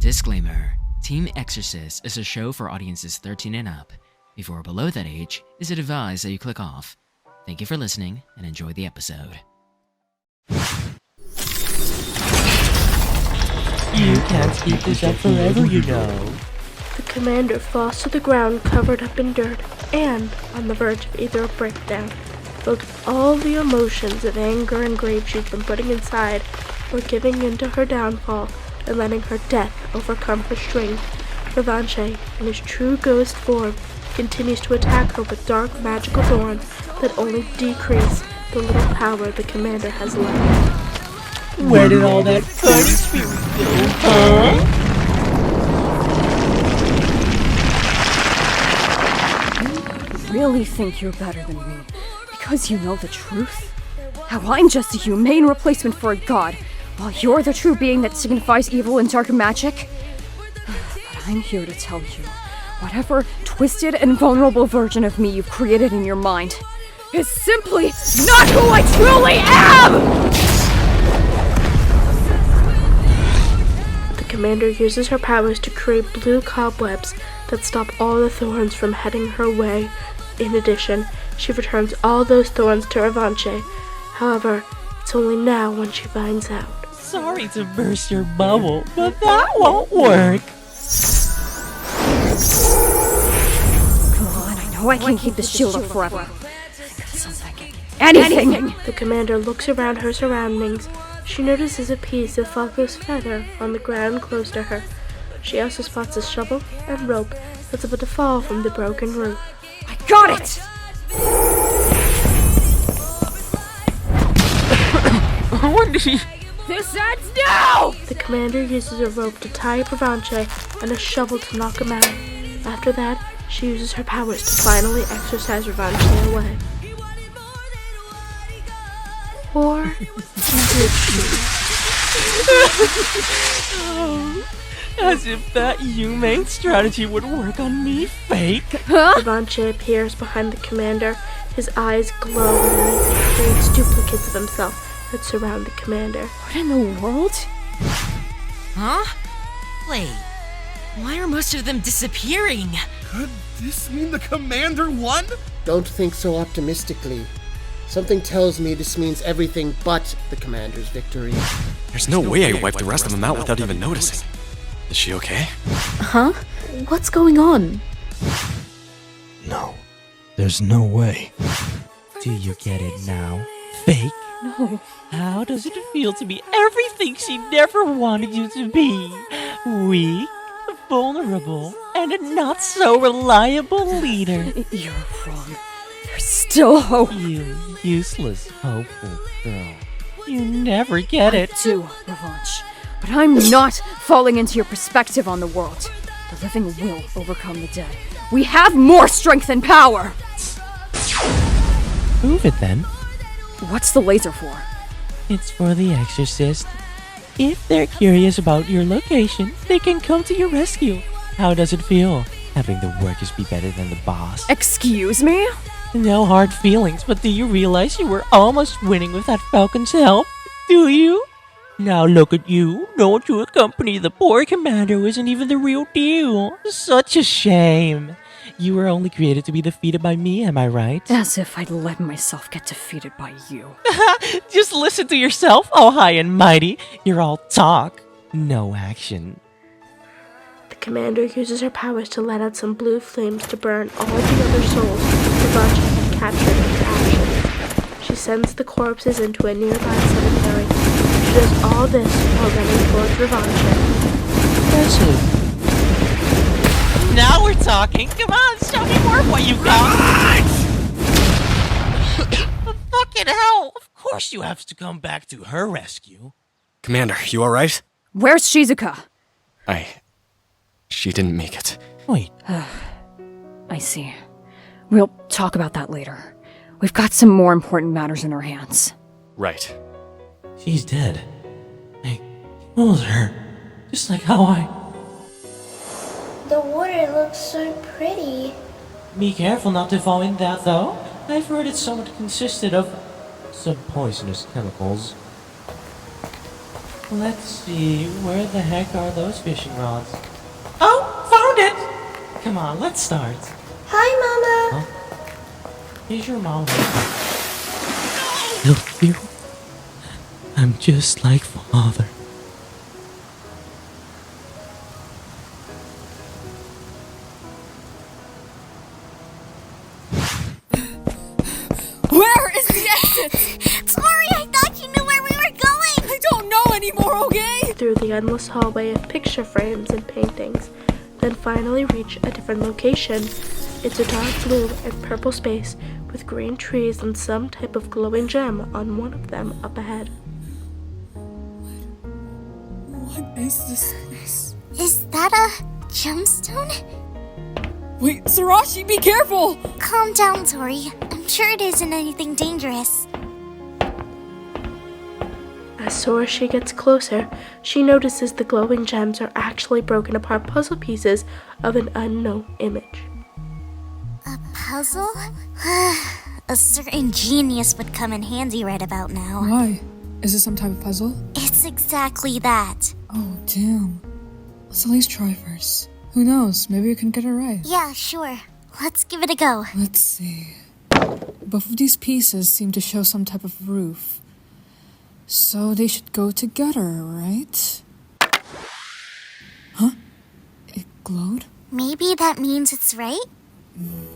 Disclaimer: Team Exorcist is a show for audiences 13 and up. If you are below that age, it is advised that you click off. Thank you for listening and enjoy the episode. You can't keep this up forever, you know. The commander falls to the ground covered up in dirt and on the verge of either a breakdown, filled with all the emotions of anger and grief she'd been putting inside or giving into her downfall and letting her death overcome her strength. Revanche, in his true ghost form, continues to attack her with dark magical thorns that only decrease the little power the commander has left. Where did all that funny spirit go, huh? You really think you're better than me because you know the truth? How I'm just a humane replacement for a god, while you're the true being that signifies evil and dark magic? But I'm here to tell you, whatever twisted and vulnerable version of me you've created in your mind is simply not who I truly am! The commander uses her powers to create blue cobwebs that stop all the thorns from heading her way. In addition, she returns all those thorns to Revanche. However, it's only now when she finds out. Sorry to burst your bubble, but that won't work. Come on, I know I can't keep this shield up forever. Anything! The commander looks around her surroundings. She notices a piece of Falco's feather on the ground close to her. She also spots a shovel and rope that's about to fall from the broken roof. I got it! What did he... This ends now! The commander uses a rope to tie up Revanche and a shovel to knock him out. After that, she uses her powers to finally exorcise Revanche away. Or did she? As if that humane strategy would work on me, fake. Revanche appears behind the commander. His eyes glow and he creates duplicates of himself that surround the commander. What in the world? Huh? Wait, why are most of them disappearing? Could this mean the commander won? Don't think so optimistically. Something tells me this means everything but the commander's victory. There's no way I wiped the rest of them out without even noticing. Is she okay? Huh? What's going on? No, there's no way. Do you get it now, fake? No. How does it feel to be everything she never wanted you to be? Weak, vulnerable, and a not-so-reliable leader. You're wrong. There's still hope. You useless, hopeful girl. You never get it. I do, Revanche. But I'm not falling into your perspective on the world. The living will overcome the dead. We have more strength and power! Move it then. What's the laser for? It's for the exorcist. If they're curious about your location, they can come to your rescue. How does it feel, having the workers be better than the boss? Excuse me? No hard feelings, but do you realize you were almost winning with that Falcon's help? Do you? Now look at you, going to accompany the poor commander who isn't even the real deal. Such a shame. You were only created to be defeated by me, am I right? As if I'd let myself get defeated by you. Just listen to yourself, oh high and mighty. You're all talk, no action. The commander uses her powers to let out some blue flames to burn all the other souls Revanche had captured into ashes. She sends the corpses into a nearby cemetery. She does all this while running towards Revanche. Impressive. Now we're talking. Come on, show me more of what you've got. Fucking hell! Of course you have to come back to her rescue. Commander, you alright? Where's Shizuka? She didn't make it. Wait. I see. We'll talk about that later. We've got some more important matters in our hands. Right. She's dead. I killed her. Just like how I... The water looks so pretty. Be careful not to fall in that, though. I've heard it somewhat consisted of some poisonous chemicals. Let's see, where the heck are those fishing rods? Oh, found it! Come on, let's start. Hi, Mama. Huh? Is your mom? Love you. I'm just like father. Where is the exit? Sorry, I thought you knew where we were going. I don't know anymore, okay? Through the endless hallway of picture frames and paintings, then finally reach a different location. It's a dark blue and purple space with green trees and some type of glowing gem on one of them up ahead. What is this place? Is that a gemstone? Wait, Sorashi, be careful! Calm down, Torrie. I'm sure it isn't anything dangerous. As Sorashi gets closer, she notices the glowing gems are actually broken apart puzzle pieces of an unknown image. A puzzle? A certain genius would come in handy right about now. Why? Is this some type of puzzle? It's exactly that. Oh, damn. Let's at least try first. Who knows? Maybe we can get it right. Yeah, sure. Let's give it a go. Let's see. Both of these pieces seem to show some type of roof. So they should go together, right? Huh? It glowed? Maybe that means it's right?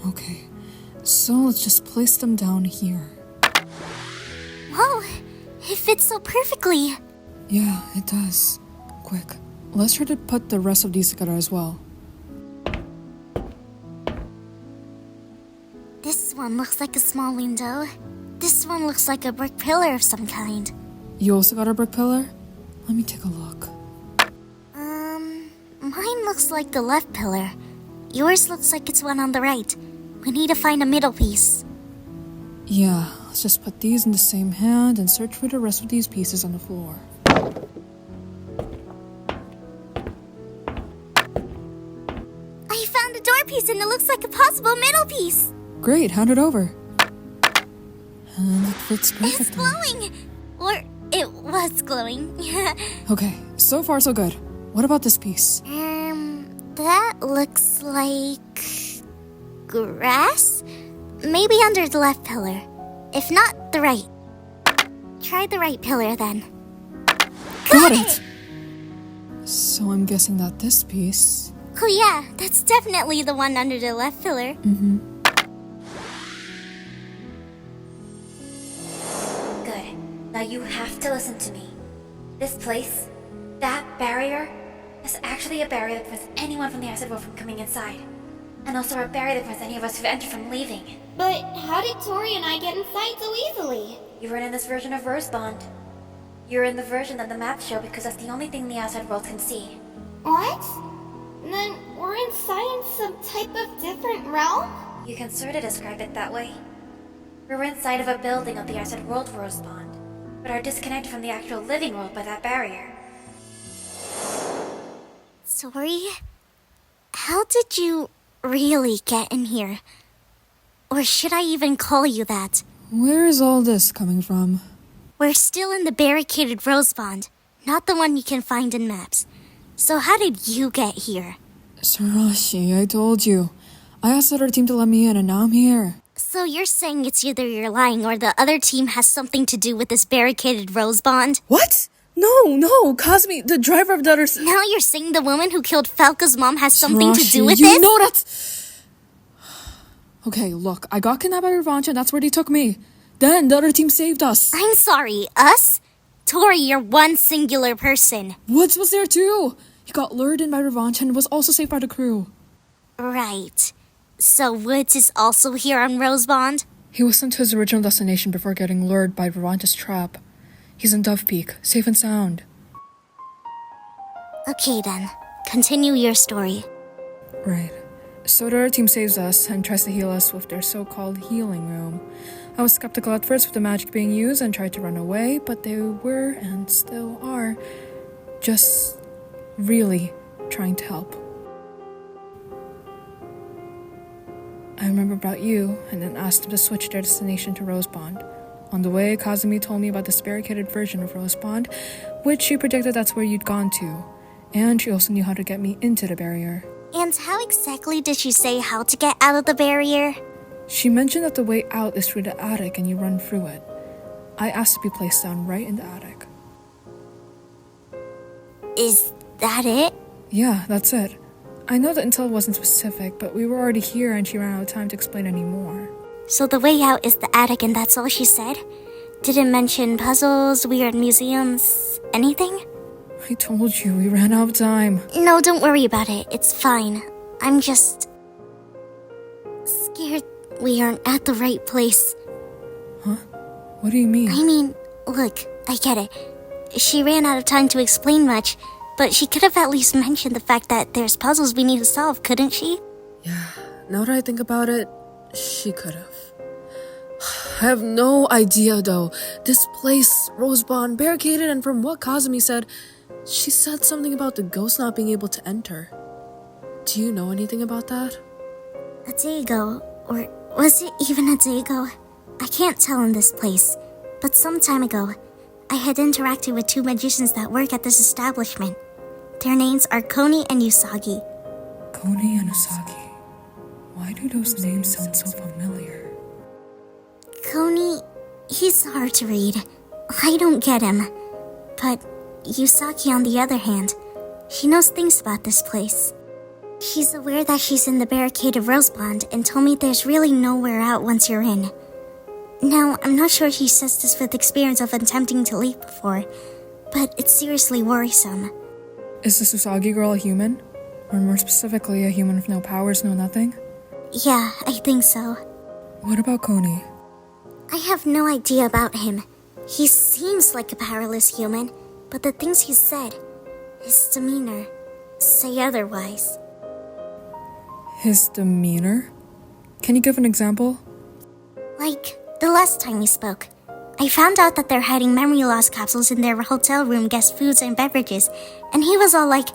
Okay. So let's just place them down here. Whoa! It fits so perfectly. Yeah, it does. Quick. Let's try to put the rest of these together as well. This one looks like a small window. This one looks like a brick pillar of some kind. You also got a brick pillar? Let me take a look. Mine looks like the left pillar. Yours looks like it's one on the right. We need to find a middle piece. Yeah, let's just put these in the same hand and search for the rest of these pieces on the floor. I found a door piece and it looks like a possible middle piece. Great, hand it over. And it fits perfectly. It's glowing! Or it was glowing. Okay, so far so good. What about this piece? That looks like grass? Maybe under the left pillar. If not, the right. Try the right pillar then. Got it! So I'm guessing that this piece... Oh yeah, that's definitely the one under the left pillar. Mm-hmm. Good. Now you have to listen to me. This place, that barrier, is actually a barrier that prevents anyone from the outside world from coming inside. And also a barrier that prevents any of us who've entered from leaving. But how did Torrie and I get inside so easily? You weren't in this version of Rosebond. You're in the version that the maps show because that's the only thing the outside world can see. What? Then we're inside in some type of different realm? You can sort of describe it that way. We're inside of a building of the outside world of Rosebond, but are disconnected from the actual living world by that barrier. Torrie, how did you really get in here? Or should I even call you that? Where is all this coming from? We're still in the barricaded Rosebond, not the one you can find in maps. So how did you get here? Sorashi, I told you. I asked the other team to let me in and now I'm here. So you're saying it's either you're lying or the other team has something to do with this barricaded Rosebond? What? No, Kazumi, the driver of the others... Now you're saying the woman who killed Falco's mom has something Sorashi, to do with you this? know that... Okay, look, I got kidnapped by Revanche and that's where they took me. Then the other team saved us. I'm sorry, us? Torrie, you're one singular person. Woods was there too. He got lured in by Revanche and was also saved by the crew. Right. So Woods is also here on Rosebond? He was sent to his original destination before getting lured by Revanche's trap. He's in Dove Peak, safe and sound. Okay then, continue your story. Right. So the other team saves us and tries to heal us with their so-called healing room. I was skeptical at first with the magic being used and tried to run away, but they were, and still are, just really trying to help. I remember about you, and then asked them to switch their destination to Rosebond. On the way, Kazumi told me about this barricaded version of Rosebond, which she predicted that's where you'd gone to. And she also knew how to get me into the barrier. And how exactly did she say how to get out of the barrier? She mentioned that the way out is through the attic and you run through it. I asked to be placed down right in the attic. Is that it? Yeah, that's it. I know the intel wasn't specific, but we were already here and she ran out of time to explain any more. So the way out is the attic and that's all she said? Didn't mention puzzles, weird museums, anything? I told you, we ran out of time. No, don't worry about it. It's fine. I'm just scared we aren't at the right place. Huh? What do you mean? I mean, look, I get it. She ran out of time to explain much, but she could have at least mentioned the fact that there's puzzles we need to solve, couldn't she? Yeah, now that I think about it, she could have. I have no idea though. This place, Rosebond, barricaded, and from what Kazumi said, she said something about the ghost not being able to enter. Do you know anything about that? A day ago, or was it even a day ago? I can't tell in this place, but some time ago, I had interacted with 2 magicians that work at this establishment. Their names are Koni and Usagi. Koni and Usagi. Why do those names sound so familiar? Koni, he's hard to read. I don't get him. But Usagi, on the other hand, she knows things about this place. She's aware that she's in the barricaded Rosebond and told me there's really nowhere out once you're in. Now, I'm not sure she says this with experience of attempting to leave before, but it's seriously worrisome. Is this Usagi girl a human? Or more specifically, a human with no powers, no nothing? Yeah, I think so. What about Koni? I have no idea about him. He seems like a powerless human, but the things he said, his demeanor, say otherwise. His demeanor? Can you give an example? Like, the last time we spoke, I found out that they're hiding memory loss capsules in their hotel room guest foods and beverages, and he was all like,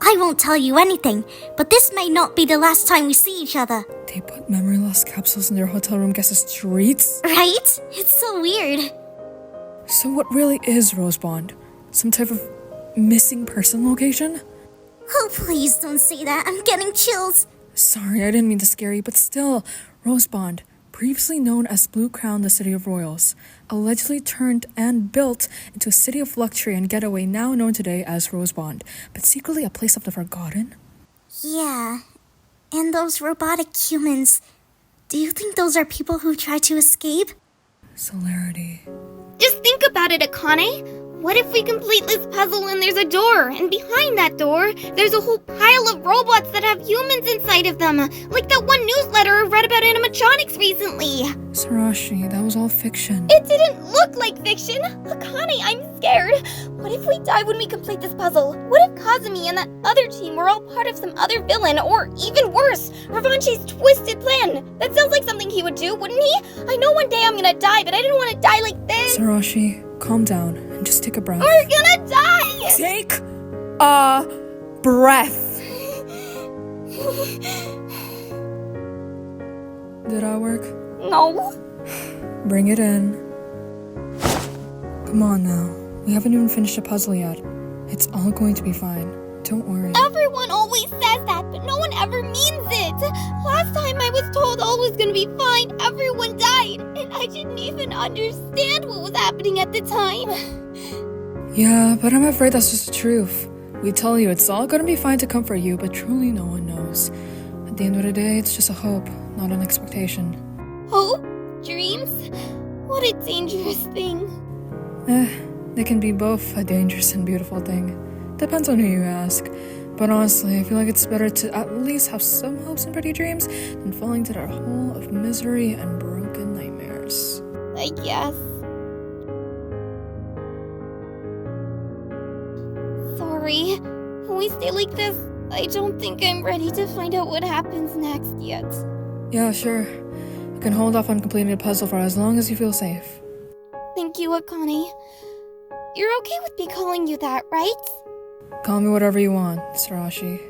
I won't tell you anything, but this may not be the last time we see each other. They put memory loss capsules in their hotel room guest's treats? Right? It's so weird. So what really is Rosebond? Some type of missing person location? Oh, please don't say that. I'm getting chills. Sorry, I didn't mean to scare you, but still, Rosebond, previously known as Blue Crown, the City of Royals, allegedly turned and built into a city of luxury and getaway now known today as Rosebond, but secretly a place of the forgotten? Yeah, and those robotic humans, do you think those are people who try to escape? Solarity. Just think about it, Akane. What if we complete this puzzle and there's a door, and behind that door, there's a whole pile of robots that have humans inside of them, like that one newsletter I read about animatronics recently. Sorashi, that was all fiction. It didn't look like fiction. Akane, I'm scared. What if we die when we complete this puzzle? What if Kazumi and that other team were all part of some other villain, or even worse, Revanche's twisted plan? That sounds like something he would do, wouldn't he? I know one day I'm gonna die, but I didn't want to die like this. Sorashi, calm down and just take a breath. We're gonna die! Take a breath. Did that work? No. Bring it in. Come on now. We haven't even finished the puzzle yet. It's all going to be fine. Don't worry. Everyone always says that, but no one ever means it. Last time I was told all was gonna be fine, everyone died, and I didn't even understand what was happening at the time. Yeah, but I'm afraid that's just the truth. We tell you it's all gonna be fine to comfort you, but truly no one knows. At the end of the day, it's just a hope, not an expectation. Hope? Dreams? What a dangerous thing. They can be both a dangerous and beautiful thing. Depends on who you ask. But honestly, I feel like it's better to at least have some hopes and pretty dreams than falling into that hole of misery and broken nightmares. I guess. Sorry. When we stay like this, I don't think I'm ready to find out what happens next yet. Yeah, sure. You can hold off on completing the puzzle for as long as you feel safe. Thank you, Akane. You're okay with me calling you that, right? Call me whatever you want, Sorashi.